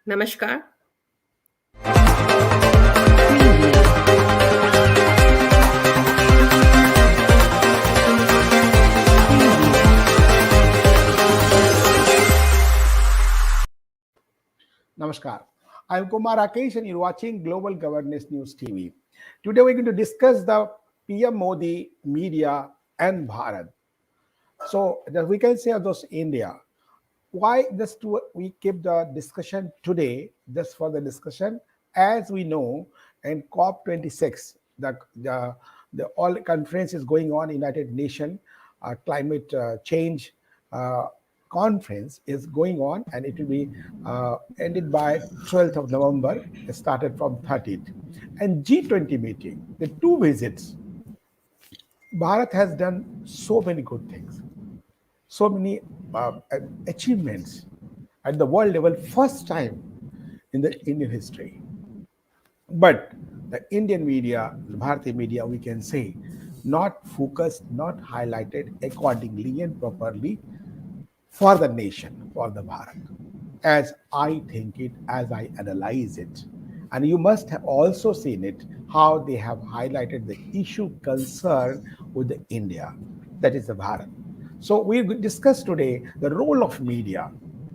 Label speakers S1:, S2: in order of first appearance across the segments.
S1: नमस्कार।
S2: Namaskar. I'm Kumar Rakesh and you're watching Global Governance News TV. Today we're going to discuss the PM Modi, media and Bharat. So that we can say of those India. Why we keep the discussion today just for the discussion? As we know, in COP26, the all conference is going on, United Nations climate change uh, conference is going on, and it will be ended by 12th of November. It started from 30th, and G20 meeting. The two visits. Bharat has done so many good things, so many achievements at the world level, first time in the Indian history. But the Indian media, the Bharati media, we can say, not focused, not highlighted accordingly and properly for the nation, for the Bharat, as I think it, as I analyze it. And you must have also seen it, how they have highlighted the issue concern with the India, that is the Bharat. So we will discuss today the role of media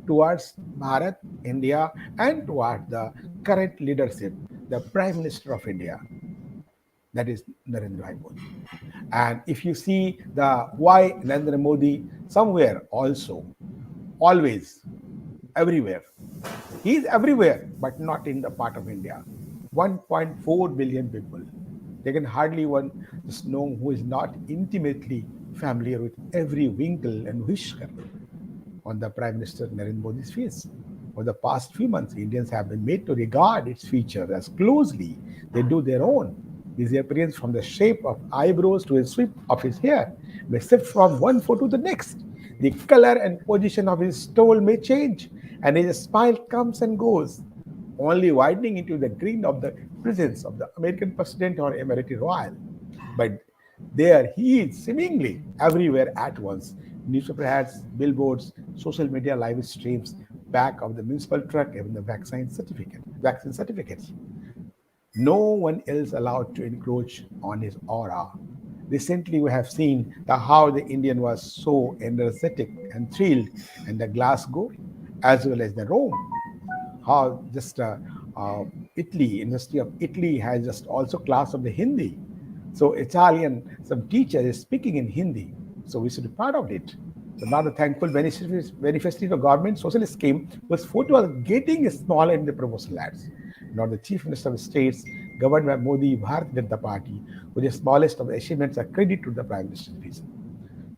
S2: towards Bharat, India, and toward the current leadership, the Prime Minister of India, that is Narendra Modi. And if you see the why Narendra Modi somewhere also, always, everywhere. He is everywhere, but not in the part of India. 1.4 billion people. They can hardly one just know who is not intimately familiar with every wrinkle and whisker on the Prime Minister Narendra Modi's face. For the past few months, Indians have been made to regard its features as closely they do their own. His appearance from the shape of eyebrows to a sweep of his hair may shift from one photo to the next. The color and position of his stole may change, and his smile comes and goes, only widening into the green of the presence of the American president or Emirati royal. But there he is seemingly everywhere at once. Newspaper ads, billboards, social media live streams, back of the municipal truck, even the vaccine certificates. No one else allowed to encroach on his aura. Recently, we have seen how the Indian was so energetic and thrilled in the Glasgow as well as the Rome. How just Italy, University of Italy has just also class of the Hindi. So Italian, some teacher is speaking in Hindi. So we should be proud of it. So now the thankful beneficiary of government social scheme was photo was getting smaller in the promotional ads. Now the chief minister of states governed by Modi Bharat Janata Party, with the smallest of the achievements are credit to the prime minister's vision.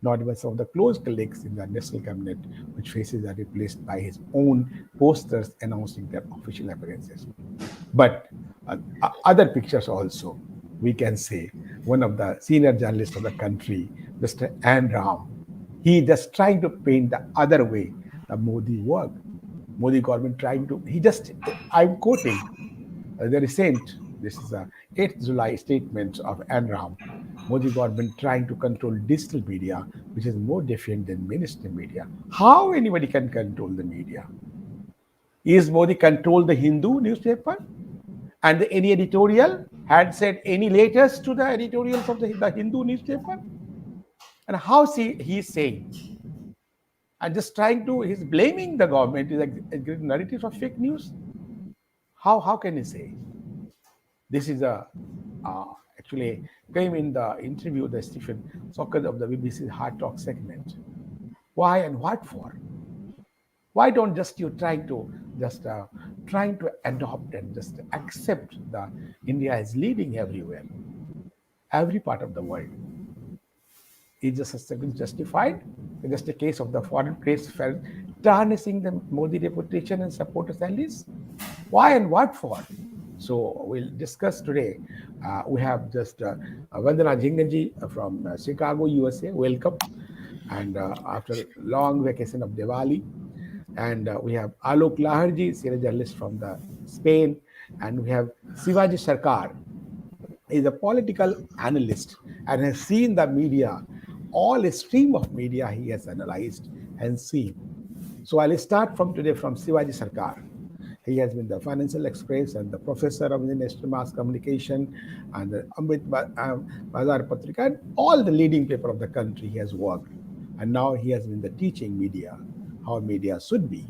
S2: Not even some of the close colleagues in the national cabinet, which faces are replaced by his own posters announcing their official appearances. But other pictures also, we can say, one of the senior journalists of the country, Mr. Ram, he just trying to paint the other way the Modi work. Modi government trying to, I'm quoting the recent, this is a 8th July statement of Ram. Modi government trying to control digital media, which is more deficient than mainstream media. How anybody can control the media? Is Modi control the Hindu newspaper? And any editorial had said any letters to the editorials of the Hindu newspaper? And how he's saying? And just trying to, he's blaming the government, is like narratives of fake news. How can he say? This is actually came in the interview the Stephen Socket of the BBC Hard Talk segment. Why and what for? Why don't just you trying to adopt and just accept that India is leading everywhere, every part of the world? Is just justified? It's just a case of the foreign press tarnishing the Modi reputation and supporters allies? Why and what for? So we'll discuss today. We have just Vandana Jinganji from Chicago, USA. Welcome. And after long vacation of Diwali, and we have Alok Laharji, senior journalist from the Spain, and we have Sivaji Sarkar. He is a political analyst and has seen the media, all a stream of media he has analyzed and seen. So I'll start from today from Sivaji Sarkar. He has been the Financial Express and the professor of international mass communication and the Bazar Patrika and all the leading paper of the country he has worked. And now he has been the teaching media, how media should be.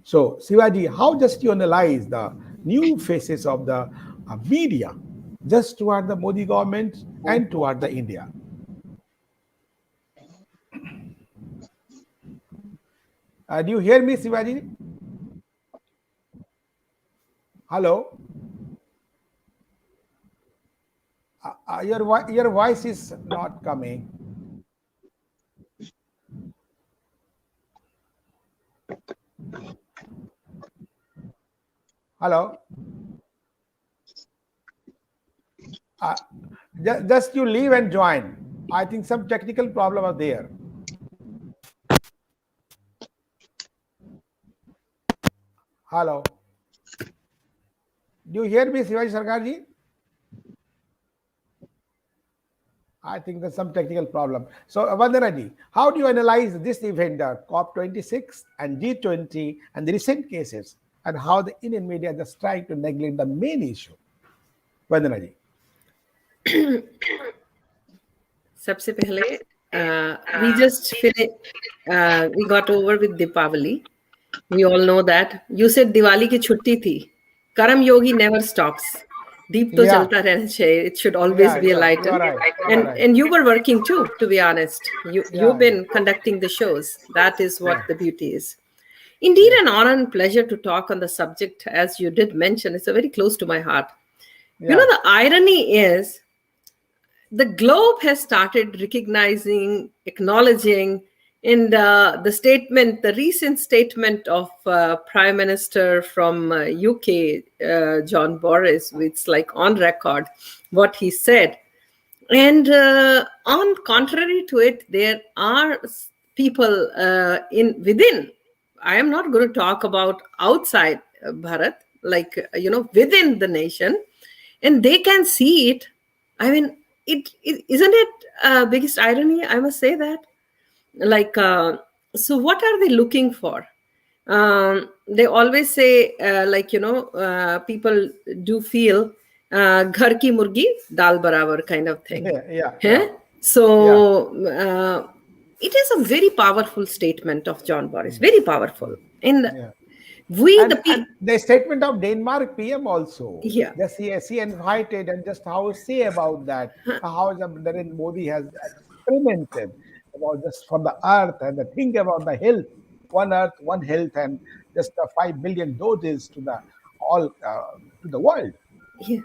S2: So, Sivaji, how just you analyze the new faces of the media just toward the Modi government and toward the India? Do you hear me, Sivaji? Hello? Your voice is not coming. Hello? Uh, just you leave and join. I think some technical problem are there. Hello? Do you hear me, Sivaji Sarkarji? I think there's some technical problem. So, Vandanaji, how do you analyze this event, COP26 and G20 and the recent cases, and how the Indian media are just trying to neglect the main issue? Vandanaji.
S1: सबसे पहले we just finished, we got over with Deepavali. We all know that. You said Diwali की छुट्टी थी. Karam Yogi never stops. Deep to
S2: Yeah.
S1: jalta rehna chahiye. It should always be a light. And you were working too, to be honest. You've been conducting the shows. That is what the beauty is. Indeed, an honor and pleasure to talk on the subject, as you did mention. It's a very close to my heart. You know, the irony is the globe has started recognizing, acknowledging, in the statement, the recent statement of Prime Minister from UK, John Boris, it's like on record what he said. And on contrary to it, there are people within. I am not going to talk about outside Bharat, like, within the nation, and they can see it. I mean, it isn't it biggest irony? I must say that. Like, so what are they looking for? They always say, people do feel ghar ki murgi dal barabar kind of thing. So it is a very powerful statement of John Boris, very powerful. And
S2: the statement of Denmark PM also.
S1: Yeah.
S2: Just he invited and just how say about that, how Narendra Modi has experimented about just for the earth and the think about the health, one earth, one health, and just 5 billion doses to the all to the world.
S1: Yeah.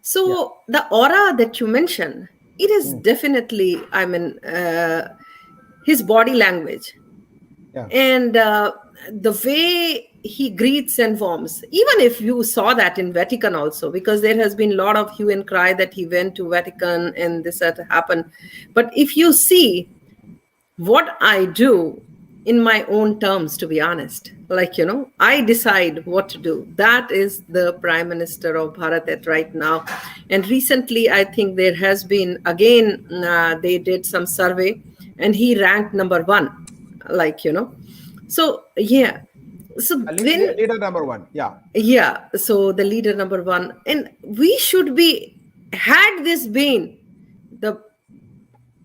S1: So the aura that you mentioned, it is definitely, I mean, his body language, and the way he greets and warms. Even if you saw that in Vatican also, because there has been a lot of hue and cry that he went to Vatican and this had happened. But if you see what I do in my own terms, to be honest, like, I decide what to do. That is the Prime Minister of Bharat right now. And recently, I think there has been, again, they did some survey and he ranked number 1, like, So, yeah. So
S2: leader number 1.
S1: Yeah. So the leader number 1. And we should be, had this been the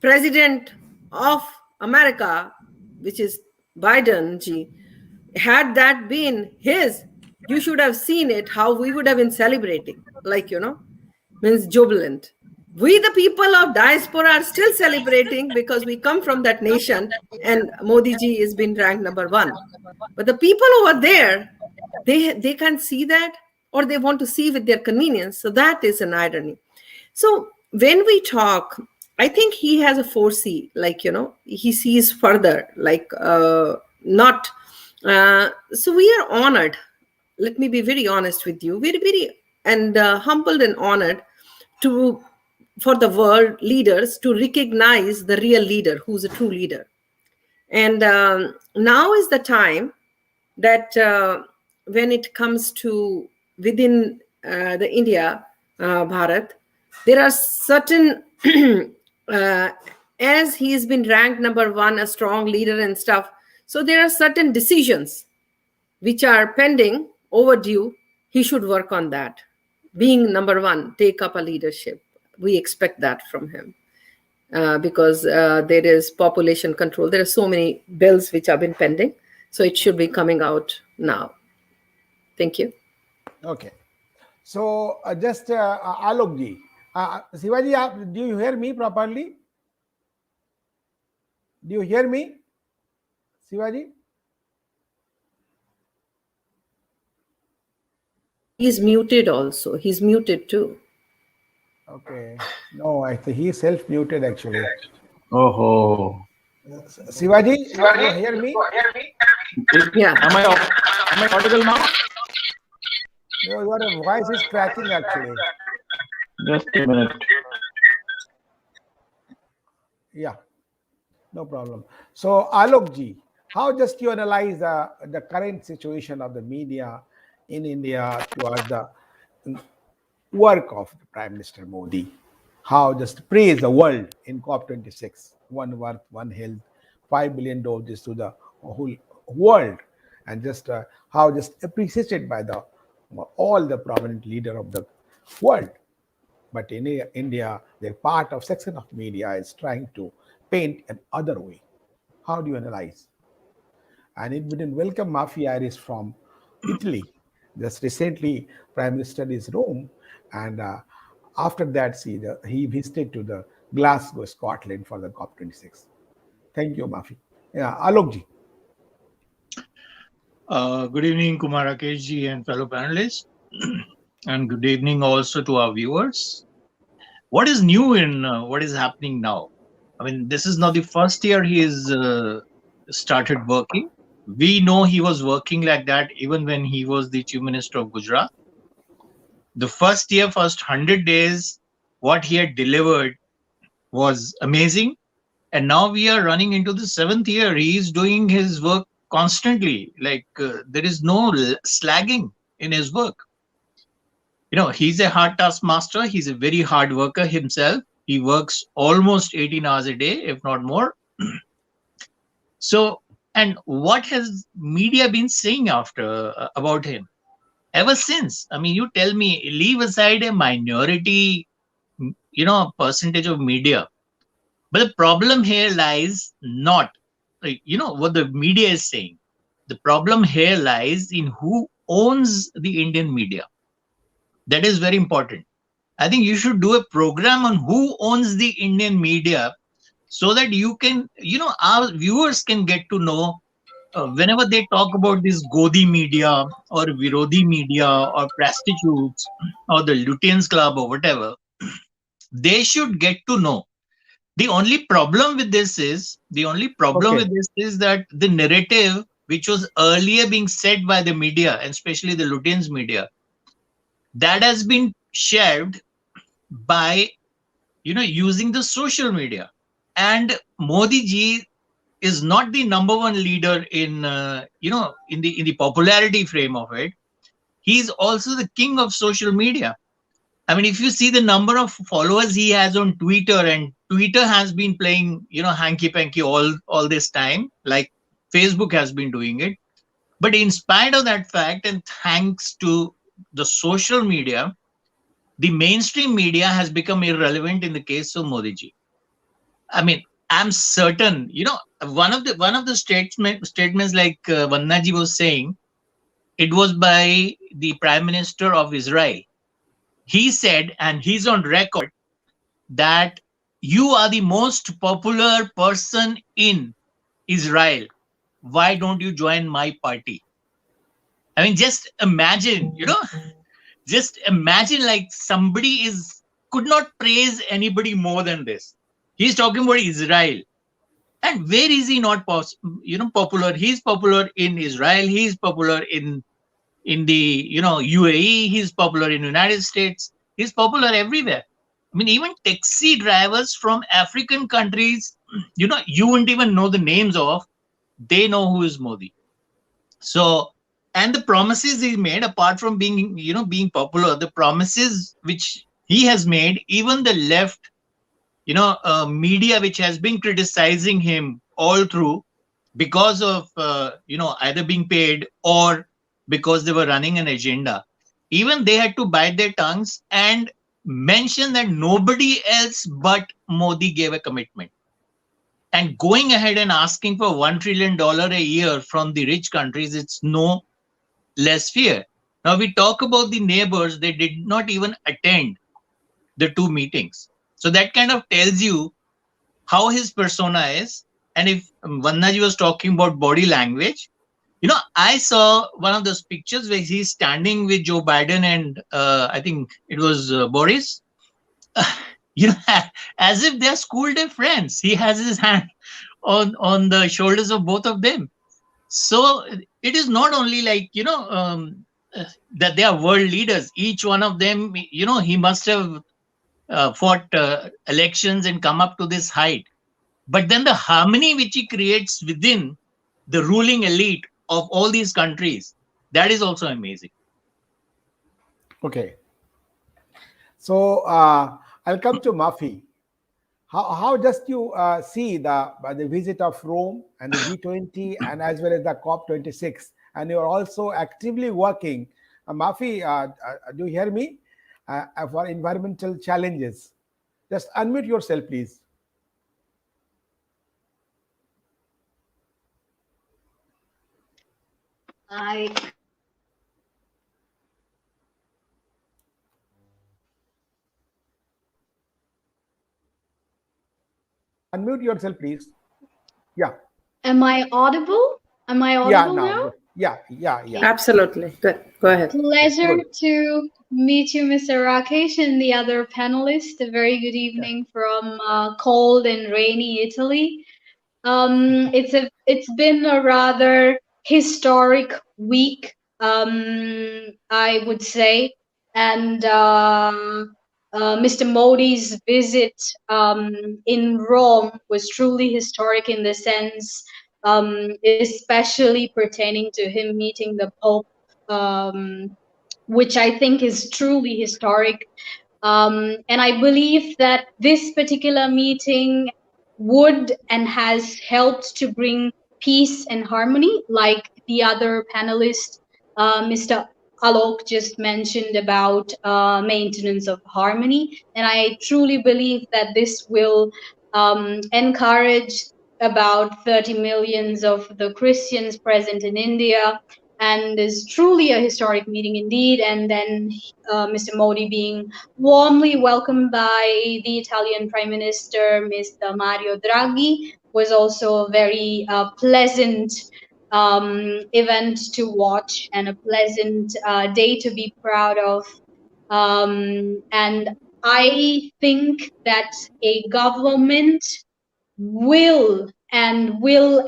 S1: president of America, which is Biden ji, had that been his, you should have seen it, how we would have been celebrating, like, means jubilant. We, the people of diaspora, are still celebrating because we come from that nation and Modi ji has been ranked number 1. But the people over there, they can't see that, or they want to see with their convenience. So that is an irony. So when we talk, I think he has a foresee, like, he sees further, like, not. So we are honored. Let me be very honest with you. We're very and humbled and honored for the world leaders to recognize the real leader, who's a true leader. And now is the time that when it comes to within the India, Bharat, there are certain, as he has been ranked number 1, a strong leader and stuff. So there are certain decisions which are pending overdue. He should work on that. Being number one, take up a leadership. We expect that from him. Because there is population control. There are so many bills which have been pending. So it should be coming out now. Thank you.
S2: Okay. So just Alok ji, Shivaji, do you hear me properly? Do you hear me, Shivaji?
S1: He's muted also. He's muted too.
S2: Okay. No, I think he self-muted actually.
S3: Oh,
S2: Shivaji, you hear me?
S1: Yeah.
S3: am I audible now?
S2: Your voice is cracking actually.
S3: Just a minute.
S2: Yeah, no problem. So Alok ji, how just you analyze the current situation of the media in India towards the work of the Prime Minister Modi? How just praise the world in COP26, one worth, one health, 5 billion doses to the whole world, and just how just appreciated by the all the prominent leader of the world. But in India, the part of section of media is trying to paint an other way. How do you analyze? And in between, welcome Mafi Iris from Italy. Just recently, Prime Minister is Rome, and after that, he visited to the Glasgow, Scotland for the COP26. Thank you, Mafi. Yeah, Alok ji.
S4: Good evening, Kumar Rakesh ji and fellow panelists, and good evening also to our viewers. What is new in what is happening now? I mean, this is not the first year he is started working. We know he was working like that even when he was the Chief Minister of Gujarat. The first year, first 100 days, what he had delivered was amazing. And now we are running into the 7th year. He is doing his work constantly. Like there is no slagging in his work. You know, he's a hard task master. He's a very hard worker himself. He works almost 18 hours a day, if not more. So, and what has media been saying after about him ever since? I mean, you tell me, leave aside a minority, percentage of media. But the problem here lies not, what the media is saying. The problem here lies in who owns the Indian media. That is very important. I think you should do a program on who owns the Indian media so that you can, our viewers can get to know whenever they talk about this Godi media or Virodi media or prostitutes or the Lutyens Club or whatever, they should get to know. The only problem with this is that the narrative which was earlier being said by the media, and especially the Lutyens media, that has been shelved by using the social media. And Modi ji is not the number one leader in in the popularity frame of it. He's also the king of social media. I mean, if you see the number of followers he has on Twitter, and Twitter has been playing, hanky panky all this time, like Facebook has been doing it. But in spite of that fact, and thanks to the social media, the mainstream media has become irrelevant in the case of Modi ji. I mean, I'm certain, one of the statements like Vanna ji was saying, it was by the Prime Minister of Israel. He said, and he's on record, that you are the most popular person in Israel. Why don't you join my party? I mean, just imagine, just imagine like somebody could not praise anybody more than this. He's talking about Israel. And where is he not popular? He's popular in Israel. He's popular in the UAE. He's popular in the United States. He's popular everywhere. I mean, even taxi drivers from African countries, you wouldn't even know the names of. They know who is Modi. So, and the promises he made, apart from being being popular, the promises which he has made, even the left media which has been criticizing him all through because of either being paid or because they were running an agenda. Even they had to bite their tongues and mention that nobody else but Modi gave a commitment. And going ahead and asking for $1 trillion a year from the rich countries, it's no less fear. Now we talk about the neighbors, they did not even attend the two meetings. So that kind of tells you how his persona is. And if Vannaji was talking about body language, I saw one of those pictures where he's standing with Joe Biden and I think it was Boris, you know, as if they're school day friends. He has his hand on the shoulders of both of them. So it is not only like, that they are world leaders. Each one of them, he must have fought elections and come up to this height. But then the harmony which he creates within the ruling elite of all these countries, that is also amazing.
S2: Okay. So I'll come to Mafi. How just you see the visit of Rome and the G20 and as well as the COP26, and you are also actively working. Mafi, do you hear me? For environmental challenges. Just unmute yourself, please.
S5: I
S2: Unmute yourself, please. Yeah.
S5: am I audible? Am I
S2: Yeah.
S5: audible
S2: Now.
S5: now?
S2: Yeah.
S1: Absolutely. Good. Go ahead.
S5: Pleasure
S2: Good.
S5: to meet you, Mr. Rakesh, and the other panelists. A very good evening from cold and rainy Italy. It's been a rather historic week, I would say, and Mr. Modi's visit in Rome was truly historic in the sense, especially pertaining to him meeting the Pope, which I think is truly historic. And I believe that this particular meeting would and has helped to bring peace and harmony, like the other panelist, Mr. Alok, just mentioned about maintenance of harmony. And I truly believe that this will encourage about 30 millions of the Christians present in India, and is truly a historic meeting indeed. And then Mr. Modi being warmly welcomed by the Italian Prime Minister, Mr. Mario Draghi, was also a very pleasant event to watch and a pleasant day to be proud of. And I think that a government will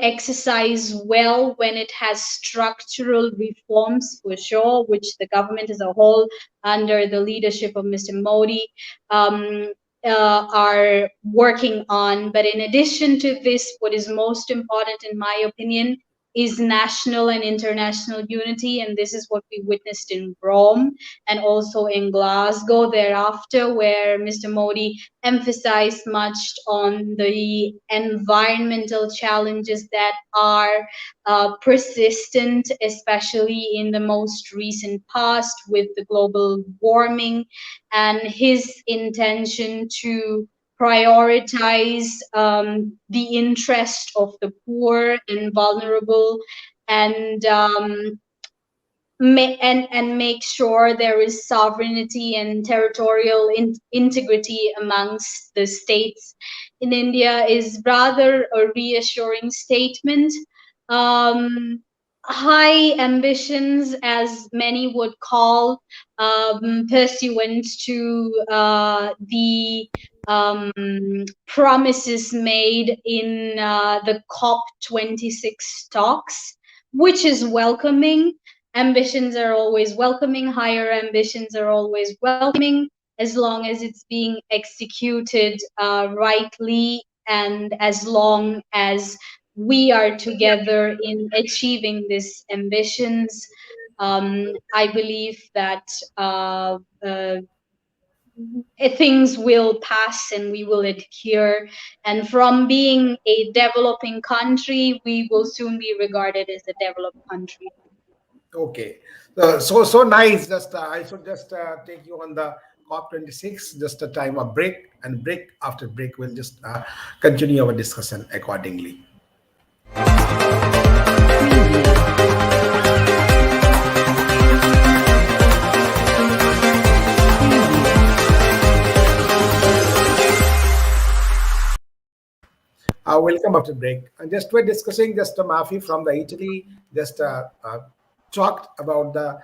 S5: exercise well when it has structural reforms for sure, which the government as a whole under the leadership of Mr. Modi um, are working on. But in addition to this, what is most important in my opinion is national and international unity, and this is what we witnessed in Rome and also in Glasgow thereafter, where Mr. Modi emphasized much on the environmental challenges that are persistent, especially in the most recent past with the global warming, and his intention to prioritize the interest of the poor and vulnerable, and and make sure there is sovereignty and territorial integrity amongst the states in India is rather a reassuring statement. Um, High ambitions, as many would call, pursuant to the promises made in the COP26 talks, which is welcoming. Ambitions are always welcoming, higher ambitions are always welcoming, as long as it's being executed rightly, and as long as we are together in achieving these ambitions. I believe that things will pass and we will adhere. And from being a developing country, we will soon be regarded as a developed country.
S2: Okay. So nice. Just I should just take you on the COP26. Just a time of break, and break after break, we'll just continue our discussion accordingly. Welcome after break. And just we're discussing just a Mafi from the Italy. Just talked about the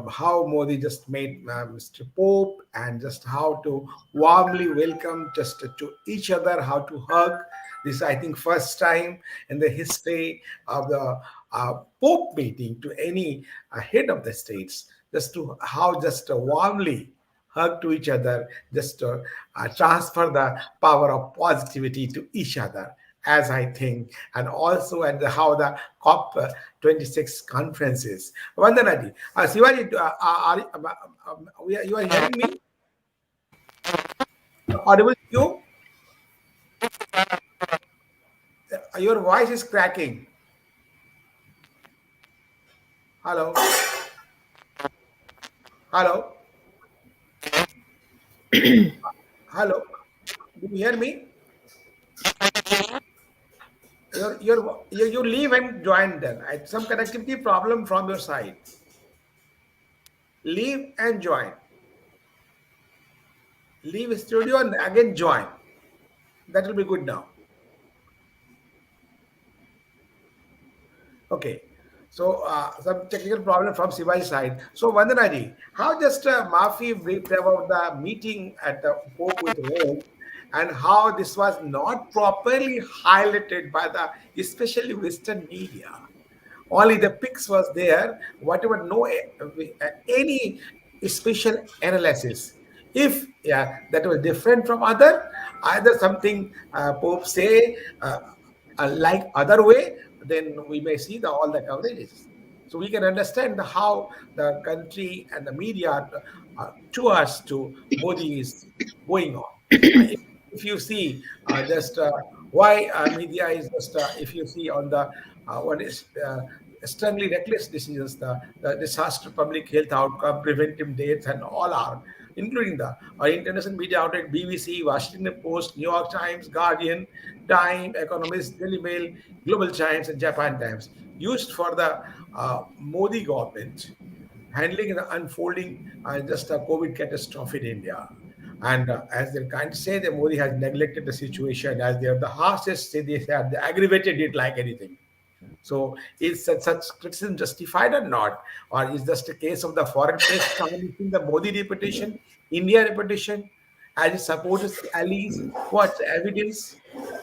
S2: how Modi just made Mr. Pope, and just how to warmly welcome just to each other, how to hug. This I think first time in the history of the Pope meeting to any head of the states, just to how just warmly hug to each other, just to transfer the power of positivity to each other, as I think, and also at how the COP26 conferences. Vandanadi, Shivaji, you are hearing me? Audible to you? Your voice is cracking. Hello? Hello? Hello? Do you hear me? You leave and join then. Some connectivity problem from your side. Leave and join. Leave studio and again join. That will be good now. Okay. So some technical problem from Siva's side. So Vandanaji, how just Mafi briefed about the meeting at the Pope with Rome, and how this was not properly highlighted by the especially Western media. Only the pics was there, whatever, no any special analysis. If that was different from other, either something Pope say like other way, then we may see all the coverages. So we can understand how the country and the media towards to Modi is going on. If you see just why media is just if you see on the what is strongly reckless decisions, the disaster public health outcome, preventive deaths, and all are, including the international media outlet BBC, Washington Post, New York Times, Guardian, Time, Economist, Daily Mail, Global Times, and Japan Times, used for the Modi government handling the unfolding just a COVID catastrophe in India. And as they can't say that Modi has neglected the situation, as they are the harshest, say they have aggravated it like anything. So is such criticism justified or not? Or is just a case of the foreign press tarnishing the Modi reputation, India reputation, as its supporters, allies? What's the evidence?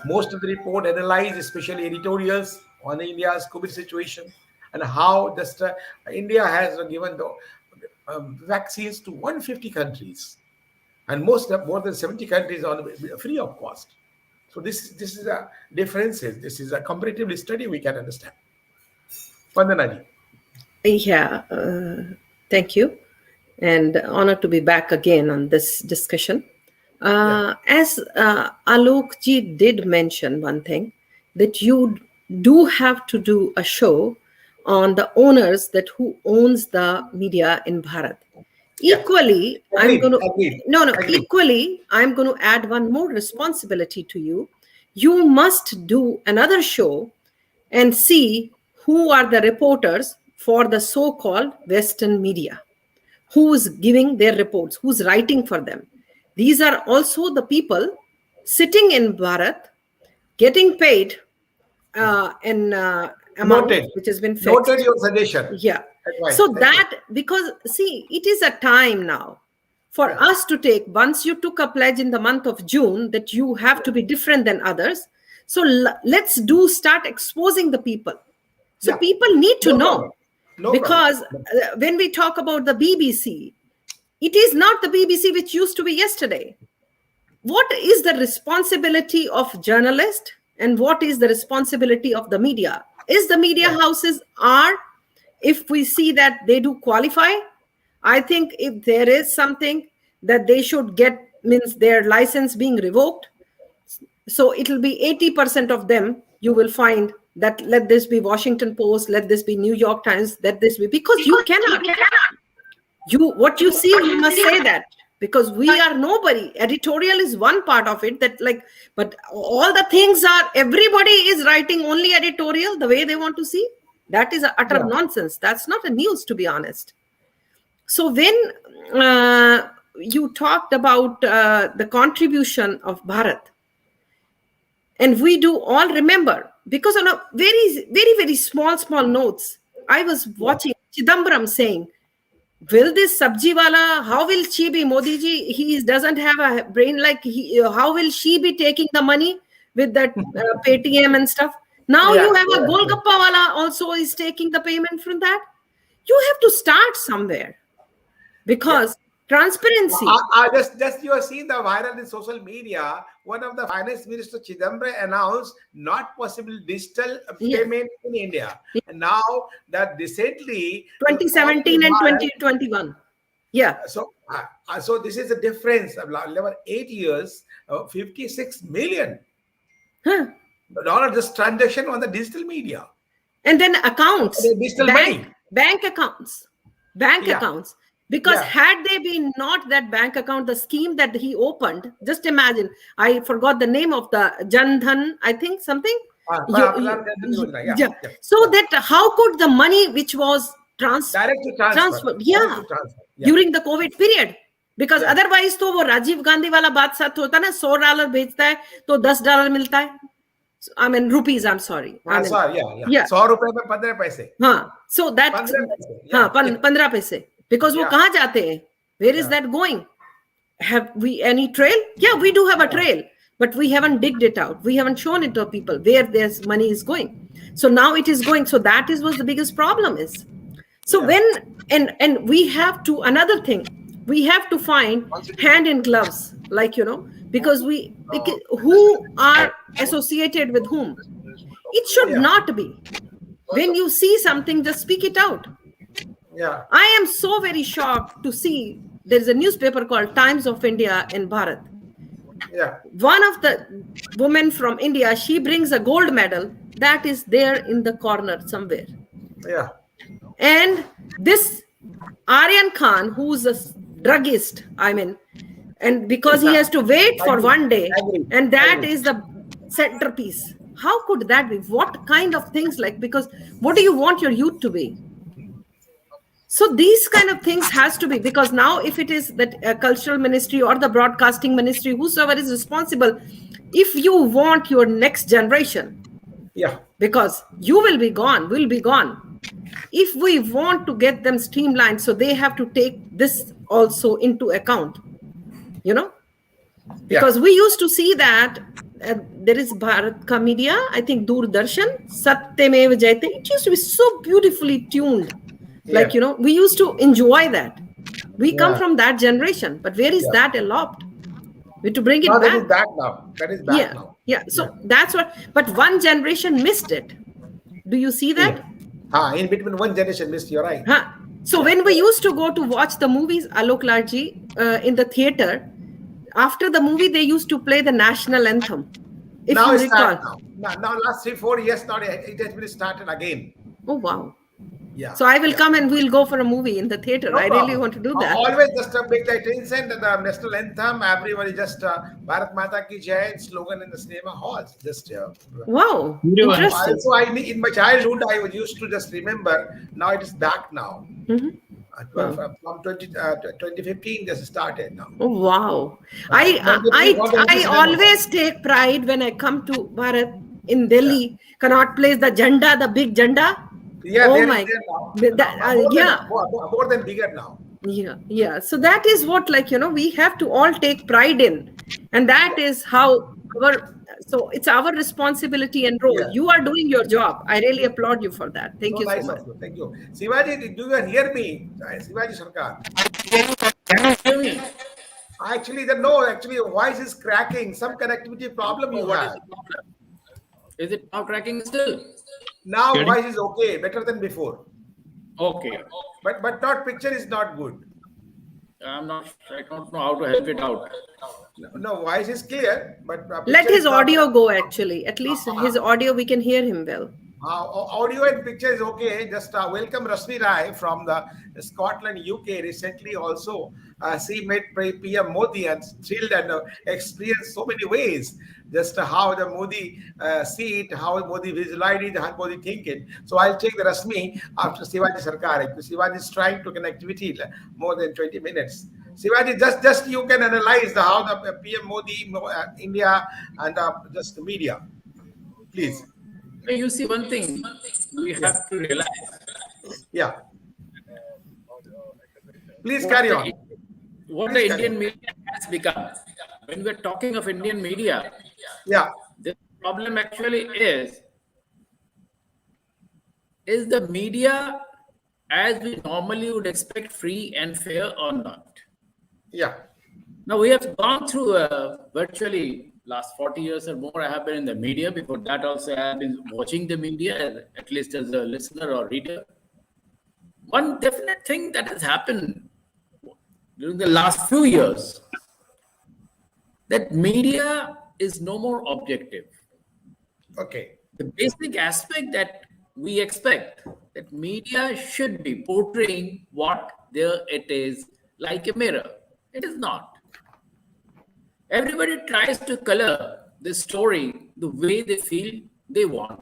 S2: Most of the report analyze, especially editorials, on India's COVID situation, and how just India has given the vaccines to 150 countries, and more than 70 countries on free of cost. So this is a differences. This is a comparative study we can understand. Vandanaji.
S1: Yeah, thank you. And honored to be back again on this discussion. As Alok ji did mention one thing, that you do have to do a show on the owners, that who owns the media in Bharat. Equally, I'm going to equally, I'm going to add one more responsibility to you. You must do another show and see who are the reporters for the so-called Western media, who's giving their reports, who's writing for them. These are also the people sitting in Bharat, getting paid in amount which has been fixed.
S2: Noted your suggestion.
S1: Yeah. So that, because see, it is a time now for us to take, once you took a pledge in the month of June that you have to be different than others. So let's start exposing the people. So people need to know. Because when we talk about the BBC, it is not the BBC which used to be yesterday. What is the responsibility of journalists and what is the responsibility of the media? Is the media houses if we see that they do qualify, I think if there is something that they should get, means their license being revoked. So it will be 80% of them you will find that let this be Washington Post, let this be New York Times, let this be, because you cannot. What you see, you must say that, because we are nobody. Editorial is one part of it, that like, but all the things are, everybody is writing only editorial the way they want to see. That is utter nonsense. That's not a news, to be honest. So when you talked about the contribution of Bharat, and we do all remember, because on a very, very, very small notes, I was watching Chidambaram saying, will this Sabji wala, how will she be, Modi ji, he doesn't have a brain, like how will she be taking the money with that Paytm and stuff? Now you have a Golgappa wala also is taking the payment from that. You have to start somewhere, because transparency.
S2: Just you have seen the viral in social media. One of the finance minister Chidambaram announced not possible digital payment in India. And now that recently
S1: 2017 and 2021. Yeah.
S2: So this is the difference of 8 years, 56 million dollar just transaction on the digital media.
S1: And then accounts,
S2: digital
S1: bank accounts. Because had they been not that bank account, the scheme that he opened, just imagine, I forgot the name of the Jan Dhan, I think something. So that how could the money which was
S2: direct to transfer,
S1: during the COVID period, because otherwise तो वो राजीव गांधी वाला बात साथ होता ना, $100 भेजता है तो $10 मिलता है. I mean rupees, I'm sorry.
S2: ₹100 में 15 पैसे.
S1: So that 15 पैसे. Because वो कहाँ जाते हैं? Where is that going? Have we any trail? Yeah, we do have a trail, but we haven't digged it out. We haven't shown it to people where this money is going. So now it is going. So that is what the biggest problem is. So when and we have to, another thing, we have to find hand in gloves, like, because who are associated with whom. It should not be. When you see something, just speak it out. I am so very shocked to see there is a newspaper called Times of India in Bharat. One of the women from India, she brings a gold medal that is there in the corner somewhere. And this Aryan Khan, who's a druggist, and because he has to wait for one day, and that is the centerpiece. How could that be? What kind of things, like, because what do you want your youth to be? So these kind of things has to be, because now if it is that cultural ministry or the broadcasting ministry, whosoever is responsible, if you want your next generation, because you will be gone, will be gone. If we want to get them streamlined, so they have to take this also into account, because we used to see that there is Bharat Ka Media, I think Doordarshan, Satyamev Jayate, it used to be so beautifully tuned. Like, we used to enjoy that. We come from that generation, but where is that eloped? We have to bring it back.
S2: That is back now. That is back now.
S1: So that's what, but one generation missed it. Do you see that?
S2: In between one generation missed, you're right.
S1: So when we used to go to watch the movies, Alok Larji, in the theater, after the movie, they used to play the national anthem.
S2: Now it's started now last 3-4 years, now it has been started again.
S1: Oh, wow. So I will come and we'll go for a movie in the theater. I really want to do that.
S2: Always just a big attention, the national anthem, everybody just Bharat Mata Ki Jai slogan in the cinema halls. Just
S1: wow, interesting.
S2: So in my childhood, I used to just remember. Now it is back now. From 2015, this started now.
S1: Oh, wow. I always take pride when I come to Bharat in Delhi. Cannot place the Janda, the big Janda. Oh my God.
S2: More than bigger now.
S1: So that is what, we have to all take pride in, and that is how so it's our responsibility and role. You are doing your job. I really applaud you for that. Thank you so much.
S2: Thank you. Shivaji, do you hear me? Shivaji Sarkar.
S6: Can you hear me?
S2: Actually, your voice is cracking. Some connectivity problem you have.
S6: Is it now cracking still?
S2: Now voice is okay, better than before.
S6: Okay.
S2: But not picture is not good.
S6: I don't know how to help it out.
S2: No, voice is clear, but
S1: let his audio go, actually. At least his audio, we can hear him well.
S2: Audio and picture is okay. Just welcome Rashmi Rai from the Scotland, UK. Recently, also she met PM Modi and thrilled and experienced so many ways. Just how the Modi see it, how Modi visualize it, how Modi think it. So I'll take the Rashmi after Shivaji Sarkar. Shivaji is trying to connectivity more than 20 minutes. Shivaji, just you can analyze how the PM Modi, India, and just the media, please.
S6: You see, one thing we
S2: Yeah.
S6: have to realize
S2: Yeah. Please
S6: what
S2: carry
S6: the,
S2: on.
S6: what
S2: Please
S6: the
S2: carry
S6: Indian
S2: on.
S6: media has become. When we're talking of Indian media,
S2: Yeah.
S6: the problem actually is the media as we normally would expect free and fair or not.
S2: Yeah.
S6: Now we have gone through virtually last 40 years or more. I have been in the media. Before that, also I have been watching the media, at least as a listener or reader. One definite thing that has happened during the last few years, that media is no more objective.
S2: Okay.
S6: The basic aspect that we expect that media should be portraying what there it is like a mirror. It is not. Everybody tries to color the story the way they feel they want,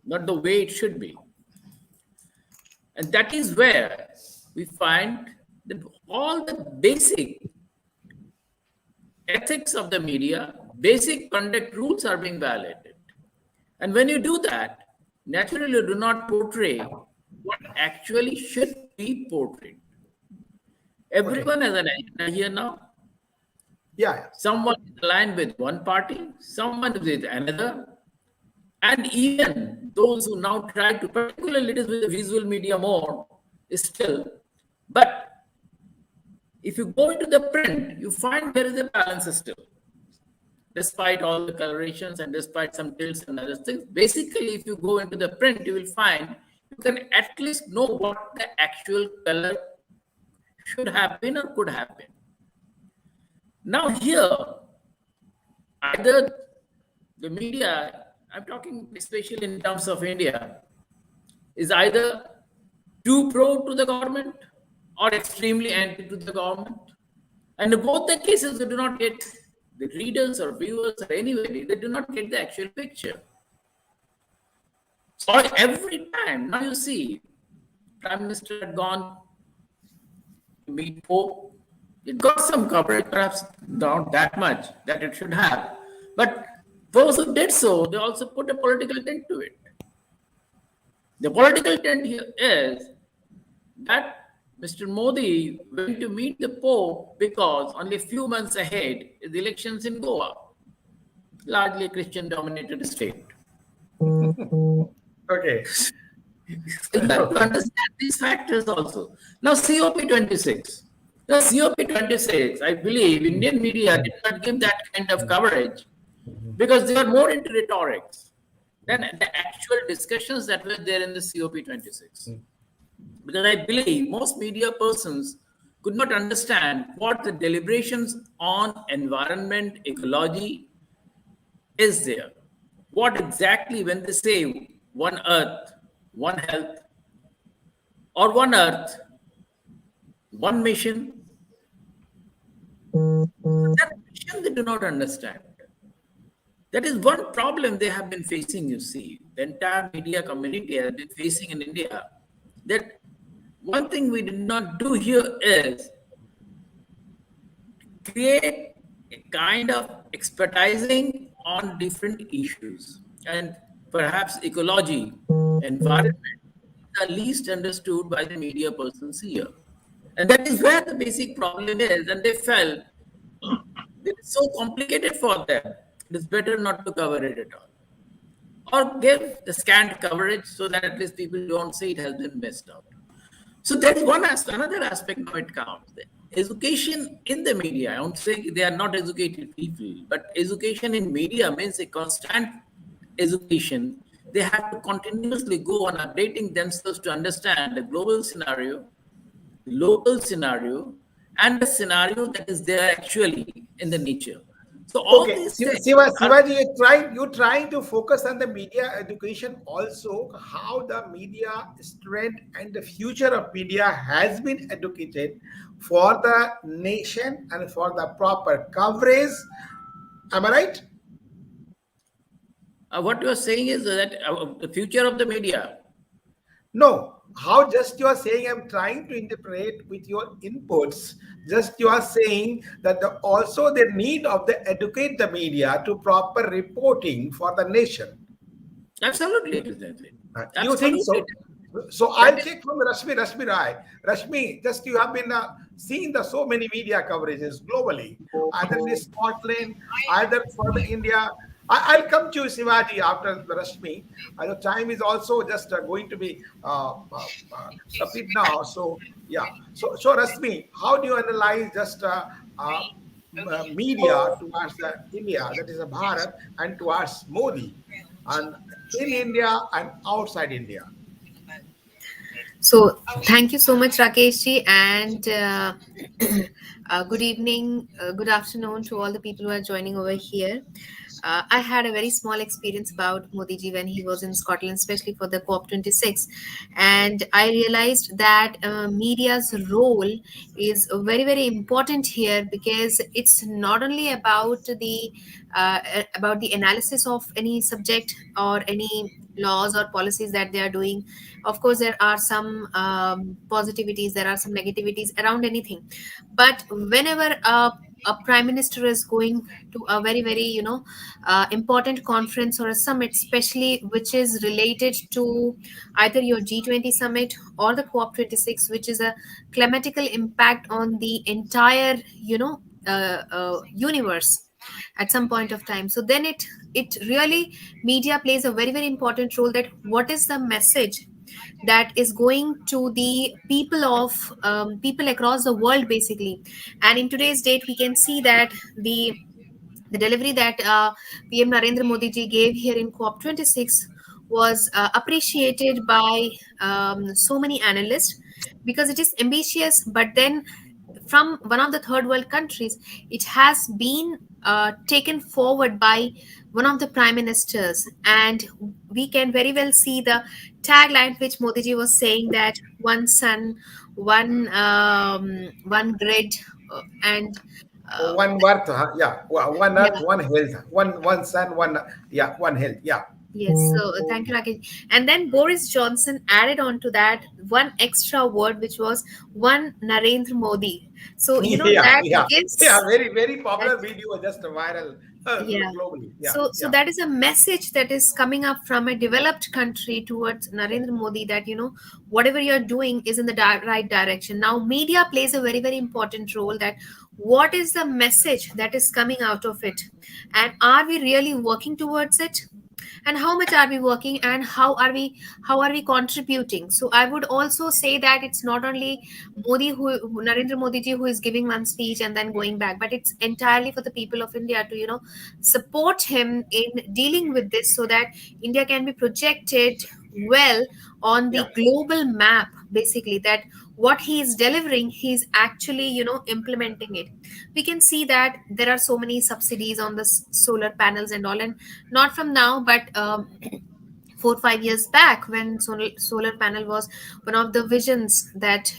S6: not the way it should be. And that is where we find that all the basic ethics of the media, basic conduct rules are being violated. And when you do that, naturally you do not portray what actually should be portrayed. Everyone has an agenda here now.
S2: Yeah.
S6: Someone is aligned with one party, someone is with another, and even those who now try to, particularly it is with the visual media more, is still. But if you go into the print, you find there is a balance still. Despite all the colorations and despite some tilts and other things, basically, if you go into the print, you will find you can at least know what the actual color should have been or could have been. Now here, either the media, I'm talking especially in terms of India, is either too pro to the government or extremely anti to the government. And in both the cases, they do not get the readers or viewers or anybody, they do not get the actual picture. So every time, now you see, Prime Minister had gone to meet Pope. It got some coverage, perhaps not that much that it should have. But those who did so, they also put a political tint to it. The political tint here is that Mr. Modi went to meet the Pope because only a few months ahead is the elections in Goa, largely a Christian-dominated state.
S2: Okay.
S6: You have to understand these factors also. Now, COP26. Now, COP26, I believe Indian media did not give that kind of coverage because they were more into rhetorics than the actual discussions that were there in the COP26. Because I believe most media persons could not understand what the deliberations on environment, ecology is there. What exactly when they say one earth, one health, or one earth, one mission, that mission they do not understand. That is one problem they have been facing, you see. The entire media community has been facing in India. That one thing we did not do here is create a kind of expertising on different issues. And perhaps ecology, environment are least understood by the media persons here. And that is where the basic problem is. And they felt it's so complicated for them. It is better not to cover it at all. Or give the scant coverage so that at least people don't say it has been missed out. So there is one aspect, another aspect now it counts. Education in the media, I won't say they are not educated people, but education in media means a constant education. They have to continuously go on updating themselves to understand the global scenario, local scenario, and the scenario that is there actually in the nature. So all
S2: Okay,
S6: these things are.
S2: Shivaji, you're trying to focus on the media education also, how the media strength and the future of media has been educated for the nation and for the proper coverage. Am I right?
S6: What you are saying is that the future of the media.
S2: No. How just you are saying, I'm trying to interpret with your inputs. Just you are saying that also the need of the educate the media to proper reporting for the nation.
S6: Absolutely, it is that way.
S2: You think
S6: Absolutely.
S2: so? So
S6: That
S2: I'll
S6: is,
S2: check from Rashmi Rai. Rashmi, just you have been seeing the so many media coverages globally, either in Scotland, either for the India. I'll come to you, Shivaji, after the Rashmi. The time is also just going to be complete now. So yeah. So Rashmi, how do you analyze just media towards the India, that is a Bharat, and towards Modi, and in India and outside India?
S7: So, thank you so much, Rakeshji, and good evening, good afternoon to all the people who are joining over here. I had a very small experience about Modi ji when he was in Scotland, especially for the COP26, and I realized that media's role is very, very important here because it's not only about the analysis of any subject or any laws or policies that they are doing. Of course, there are some positivities, there are some negativities around anything, but whenever a prime minister is going to a very, very important conference or a summit, especially which is related to either your G20 summit or the COP26, which is a climatical impact on the entire universe at some point of time. So then it really, media plays a very, very important role, that what is the message that is going to the people of people across the world, basically. And in today's date, we can see that the delivery that PM Narendra Modi ji gave here in COP26 was appreciated by so many analysts, because it is ambitious, but then from one of the third world countries, it has been taken forward by one of the prime ministers. And we can very well see the tagline which Modi ji was saying, that one sun, one grid, and
S2: One worth, yeah, one
S7: yeah.
S2: earth, one health, one sun, one, yeah, one health, yeah.
S7: Yes, so thank you, Rakesh. And then Boris Johnson added on to that one extra word, which was one Narendra Modi. So
S2: Yeah,
S7: that
S2: yeah, yeah.
S7: gives
S2: Very
S7: that.
S2: popular video, just viral
S7: Yeah.
S2: globally. Yeah,
S7: So
S2: yeah.
S7: that is a message that is coming up from a developed country towards Narendra Modi, that whatever you're doing is in the right direction. Now media plays a very, very important role, that what is the message that is coming out of it, and are we really working towards it, and how much are we working, and how are we contributing. So I would also say that it's not only Narendra Modi ji, who is giving one speech and then going back, but it's entirely for the people of India to support him in dealing with this, so that India can be projected well on the
S2: Yeah.
S7: global map, basically, that what he is delivering, he's actually implementing it. We can see that there are so many subsidies on the solar panels and all, and not from now, but 4 5 years back, when solar panel was one of the visions, that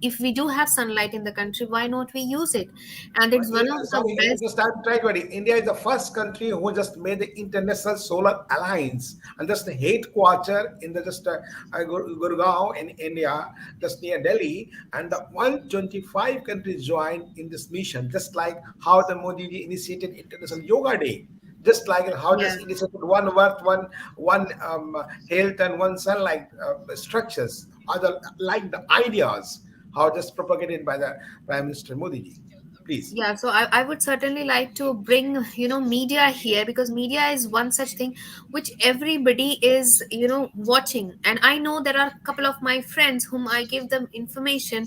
S7: if we do have sunlight in the country, why not we use it. And it's one of the
S2: Sorry,
S7: best.
S2: just I'm trying to ready. India is the first country who just made the International Solar Alliance, and just the headquarter in the just Gurgaon in India, just near Delhi, and the 125 countries joined in this mission, just like how the Modi ji initiated International Yoga Day. Just like how
S7: Yeah.
S2: just initiated one earth, one health, and one sunlight structures, other like the ideas, how just propagated by the Prime Minister Modi ji. Please.
S7: Yeah, so I would certainly like to bring media here, because media is one such thing which everybody is watching. And I know there are a couple of my friends whom I give them information,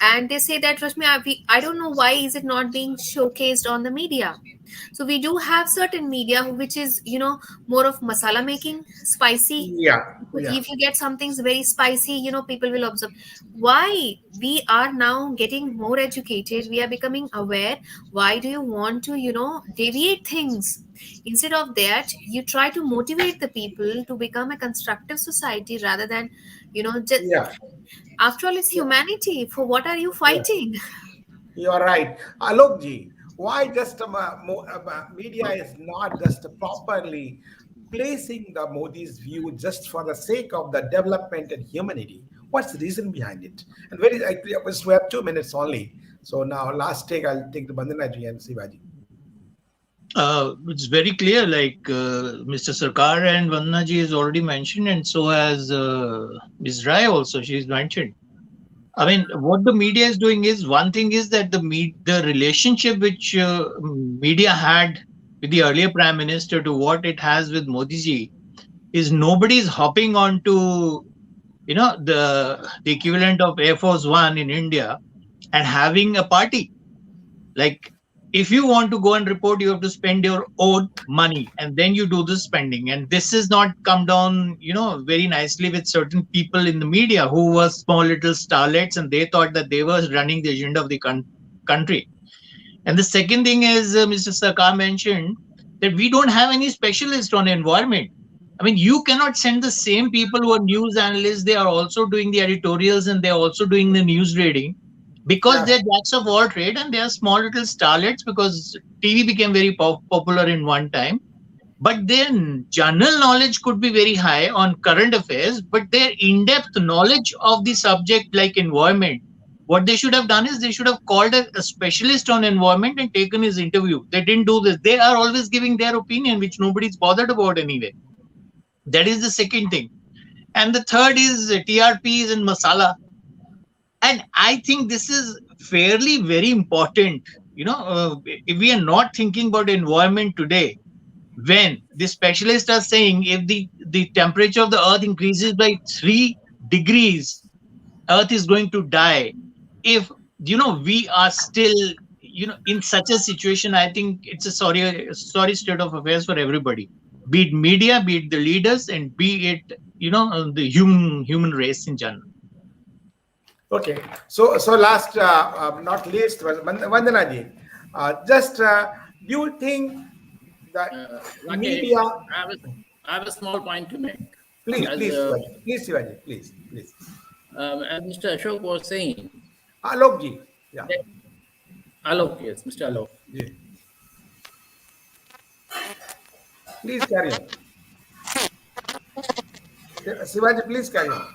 S7: and they say that, Rashmi, I don't know why is it not being showcased on the media. So we do have certain media which is, more of masala making, spicy.
S2: Yeah, yeah,
S7: If you get something very spicy, people will observe. Why we are now getting more educated, we are becoming aware. Why do you want to, deviate things? Instead of that, you try to motivate the people to become a constructive society rather than, just,
S2: yeah,
S7: after all, it's
S2: yeah,
S7: humanity. For what are you
S2: yeah.
S7: fighting?
S2: You are right. Alok ji, why just media is not just properly placing the Modi's view just for the sake of the development and humanity? What's the reason behind it? And very, we have 2 minutes only. So now, last take, I'll take the Bandana ji and Sivaji.
S4: It's very clear, like Mr. Sarkar and Vandana ji has already mentioned, and so has Ms. Rai also. She's mentioned. I mean, what the media is doing is, one thing is that the relationship which media had with the earlier Prime Minister to what it has with Modi ji is nobody's hopping on to, the equivalent of Air Force One in India and having a party. Like, if you want to go and report, you have to spend your own money, and then you do the spending. And this has not come down, very nicely with certain people in the media who were small little starlets, and they thought that they were running the agenda of the country. And the second thing is, Mr. Sarkar mentioned that we don't have any specialist on environment. I mean, you cannot send the same people who are news analysts. They are also doing the editorials and they're also doing the news reading, because
S2: Yeah,
S4: they're jacks of all trade and they are small little starlets, because TV became very popular in one time. But their general knowledge could be very high on current affairs, but their in-depth knowledge of the subject, like environment, what they should have done is they should have called a specialist on environment and taken his interview. They didn't do this. They are always giving their opinion, which nobody's bothered about anyway. That is the second thing. And the third is TRPs and masala. And I think this is fairly very important. If we are not thinking about environment today, when the specialists are saying if the temperature of the earth increases by 3 degrees, earth is going to die. If we are still in such a situation, I think it's a sorry state of affairs for everybody, be it media, be it the leaders, and be it the human race in general.
S2: okay. So last, not least, was Vandana ji. Just, do you think that
S6: Rakesh,
S2: media?
S6: I have a small point to make.
S2: Please,
S6: As,
S2: please, Sivaji. Please, Sivaji. Please, please.
S6: as Mr. Ashok was saying,
S2: Alok ji. Yeah.
S6: that Alok, yes, Mr. Alok.
S2: Yeah. Please carry on. Sivaji, please carry on.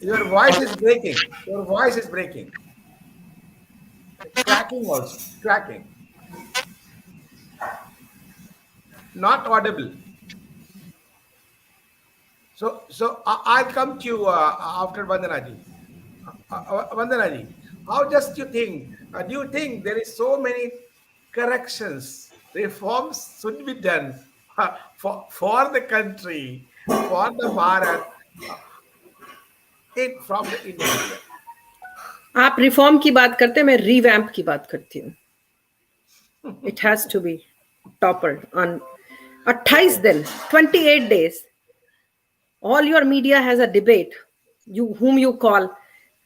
S2: Your voice is breaking. Your voice is breaking. Cracking also. Cracking. Not audible. So I'll come to you after Vandana ji. Vandana ji, how just you think? Do you think there is so many corrections, reforms should be done for the country, for the Bharat, from the India?
S1: आप reform की बात करते हैं, मैं revamp की बात करती हूँ. It has to be toppled on 28 दिन, 28 days. All your media has a debate. Whom you call.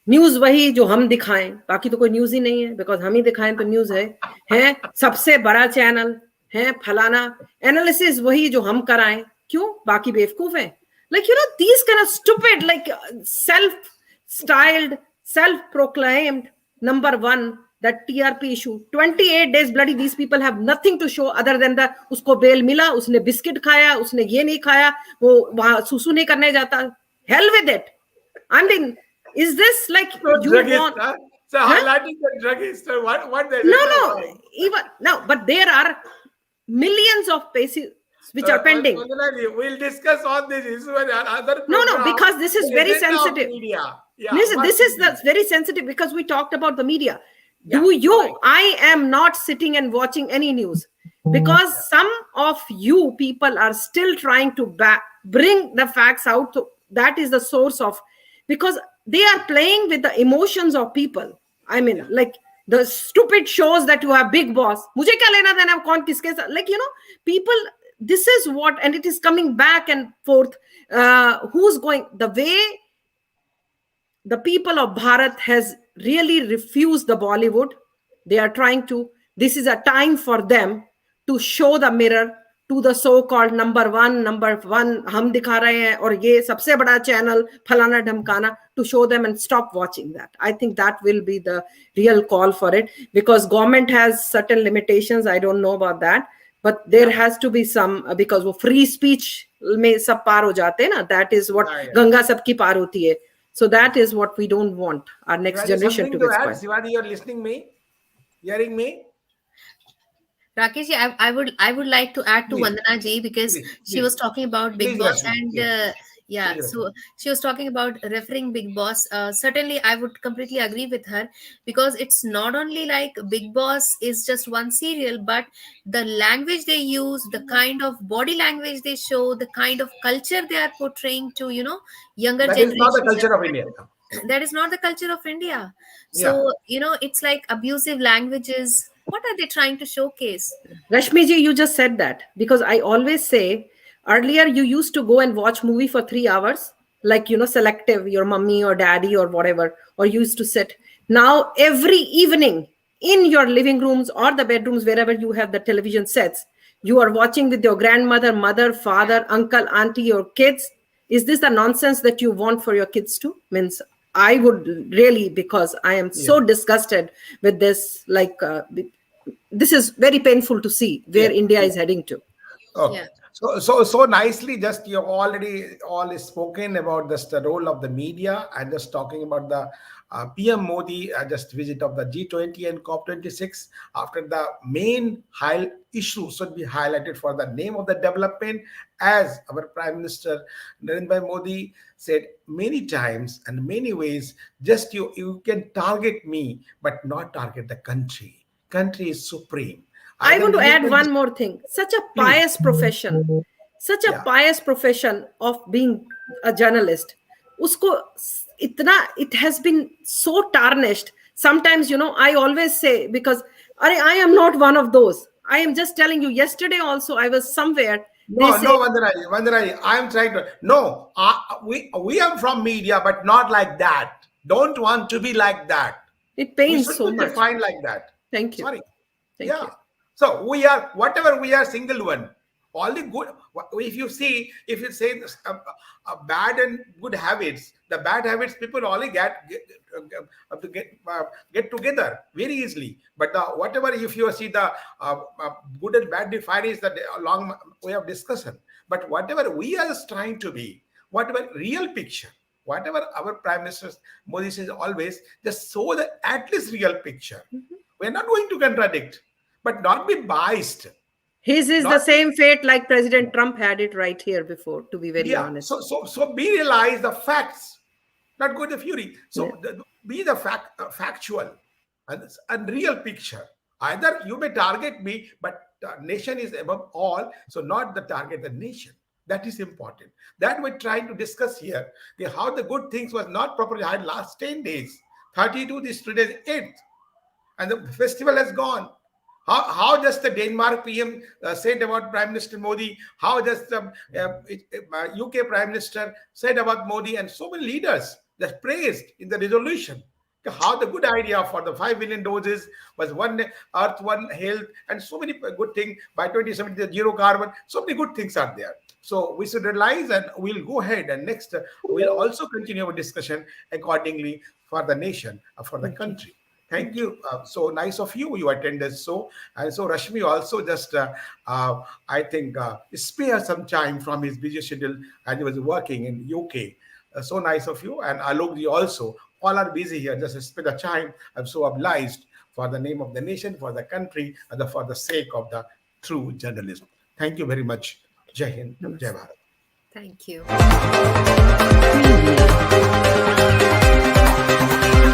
S1: News वही जो हम दिखाएं, बाकी तो कोई न्यूज ही नहीं है, बिकॉज हम ही दिखाएं तो न्यूज है सबसे बड़ा चैनल है फलाना, एनालिसिस वही जो हम कराएं, क्यों बाकी बेवकूफ है. Like, these kind of stupid, like self-styled, self-proclaimed number one, that TRP issue. 28 days bloody, these people have nothing to show other than the उसको बेल मिला, उसने बिस्किट खाया, उसने ये नहीं खाया, वो वहां सुसु नहीं करने जाता. Hell with it. I mean, is this like you want?
S2: So highlighting the druggist, what they
S1: No, but there are millions of cases which are pending.
S2: We'll discuss on this issue and other.
S1: No, because this is very sensitive.
S2: Yeah,
S1: listen, this is very sensitive because we talked about the media.
S2: Right.
S1: I am not sitting and watching any news because some of you people are still trying to bring the facts out. That is the source of, because they are playing with the emotions of people. I mean, like The stupid shows that you have, Big Boss, mujhe kya lena dena kaun kiske sath, like, people, this is what, and it is coming back and forth. Who's going, the way the people of Bharat has really refused the Bollywood. They are trying to, this is a time for them to show the mirror to the so-called number one, hum dikha rahe hain, aur ye sabse bada channel, phalana dhamkana, to show them and stop watching that. I think that will be the real call for it, because government has certain limitations. I don't know about that, but there has to be some, because wo free speech mein sab par ho jate hain na, that is what Ganga sabki par hoti hai. So that is what we don't want our next generation to be
S2: add?
S1: spoiled.
S2: Shivani, you're listening me? Hearing me?
S7: Rakesh, I would like to add to
S2: Please,
S7: Vandana ji, because
S2: please,
S7: she was talking about Big
S2: please,
S7: Boss,
S2: Rashmi,
S7: and
S2: please.
S7: yeah,
S2: Please,
S7: so she was talking about referring Big Boss. Certainly, I would completely agree with her, because it's not only like Big Boss is just one serial, but the language they use, the kind of body language they show, the kind of culture they are portraying to younger
S2: That is not the
S7: generations.
S2: culture of India.
S7: That is not the culture of India.
S2: Yeah.
S7: So it's like abusive languages. What are they trying to showcase?
S1: Rashmi ji, you just said that, because I always say, earlier you used to go and watch movie for 3 hours, like, selective, your mummy or daddy or whatever, or you used to sit. Now, every evening in your living rooms or the bedrooms, wherever you have the television sets, you are watching with your grandmother, mother, father, uncle, auntie, or kids. Is this the nonsense that you want for your kids too? Means I would really, because I am so disgusted with this, like, this is very painful to see where India is heading to.
S2: Okay.
S7: Yeah.
S2: So nicely, just you already all is spoken about this, the role of the media, and just talking about the PM Modi just visit of the G20 and COP26. After the main high issue should be highlighted for the name of the development, as our Prime Minister Narendra Modi said many times and many ways. Just you can target me, but not target the country. Country is supreme.
S1: I want to add one more thing. Such a pious profession, such a pious profession of being a journalist. Usko it has been so tarnished. Sometimes, I always say, because I am not one of those. I am just telling you, yesterday also I was somewhere.
S2: No, Vandana, I am trying to. No, we are from media, but not like that. Don't want to be like that.
S1: It pains
S2: we
S1: so much.
S2: Defined like that.
S1: Thank you.
S2: Sorry.
S1: Thank you.
S2: So we are, whatever we are, single one. All the good, if you say bad and good habits, the bad habits people only get together very easily. But whatever, if you see the good and bad define is the long way of discussion. But whatever we are trying to be, whatever real picture, whatever our Prime Minister Modi says always, just show the at least real picture. We're not going to contradict, but not be biased.
S1: His is the same fate like President Trump had it right here before, to be very honest.
S2: So be realize the facts, not go the fury. So be the factual and real picture. Either you may target me, but the nation is above all, so not the target the nation. That is important. That we're trying to discuss here. How the good things was not properly had last 10 days. 32, this today's 8th. And the festival has gone. How just the Denmark PM said about Prime Minister Modi, how just the UK Prime Minister said about Modi, and so many leaders that praised in the resolution how the good idea for the 5 million doses was one earth, one health, and so many good things. By 2070, the zero carbon, so many good things are there. So we should realize, and we'll go ahead, and next we'll also continue our discussion accordingly for the nation, for the country. Thank you. So nice of you. You attended so. And so Rashmi also just, I think, spare some time from his busy schedule, and he was working in UK. So nice of you. And Alokji also. All are busy here. Just spare the time. I'm so obliged for the name of the nation, for the country, and for the sake of the true journalism. Thank you very much. Jai Hind. Jai Bharat.
S7: Thank you.